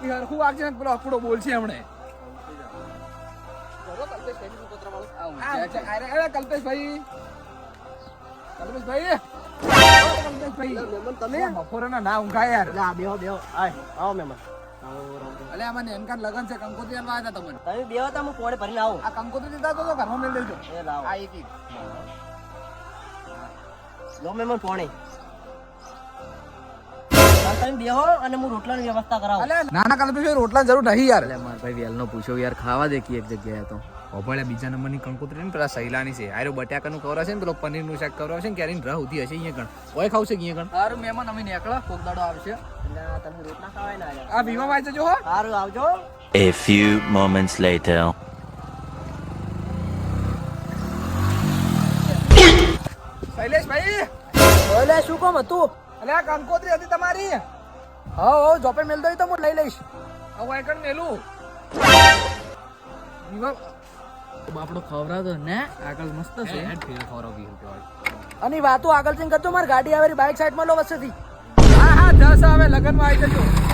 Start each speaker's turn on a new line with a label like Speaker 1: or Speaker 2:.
Speaker 1: બાકી હરખું વાગજે ને પેલો અપડો બોલશે હમણે કલ્પેશભાઈ તમે બપોરે ના ઊંઘાય યાર
Speaker 2: બેહો બેહો આવો મહેમાન
Speaker 1: અલે આમાં નેનકા લગન છે કંકોત્રી આલવા આવ્યા હતા તમને
Speaker 2: તમે બેહો તો હું પોણે ભરીને આવું
Speaker 1: આ કંકોત્રી દીધા તો ઘરમાં મેળ દેજો
Speaker 2: એ લાવો
Speaker 1: આ એક
Speaker 2: લો મહેમાન પોણે તમે બેહો અને હું રોટલાની વ્યવસ્થા કરાવું
Speaker 1: અલે નાના કલ્પેશભાઈ રોટલા જરૂર નહીં યાર
Speaker 3: એટલે મારા ભાઈ વેલનો પૂછ્યો યાર ખાવા દે એક જગ્યાએ તો
Speaker 1: ઓપડે બીજા નંબરની કંકોત્રી ને પેલા સૈલાની છે આરો બટાકાનું કવરા છે ને પેલો પનીરનું શાક કવરા છે ને ક્યારેય રહ ઉધી હશે અહીંયા કણ ઓય ખાવશે અહીંયા કણ સારું મહેમાન અમે નીકળા કોક દાડો આવશે
Speaker 2: એટલે તમે રોટલા ખાવાય ના
Speaker 1: આ ભીમા વાંચે જો હો
Speaker 2: સારું આવજો
Speaker 4: A few moments later.
Speaker 1: શૈલેષભાઈ
Speaker 2: ઓલે શું કામ હતું
Speaker 1: અલે આ કંકોત્રી હતી તમારી
Speaker 2: હા જોપે મેલ દો તો હું લઈ લઈશ
Speaker 1: આ વાયકણ મેલું ભીમા
Speaker 3: બાપડો ખવડાવતો ને આગળ મસ્ત છે
Speaker 1: હેડ ફેર ખવડાવ 20 રૂપિયા
Speaker 2: અને વાતો આગળ જઈને કરજો મારી ગાડી આવે બાઇક સાઈડમાં લો વચ્ચેથી
Speaker 1: હા હા જસ હવે લગનમાં આવી જજો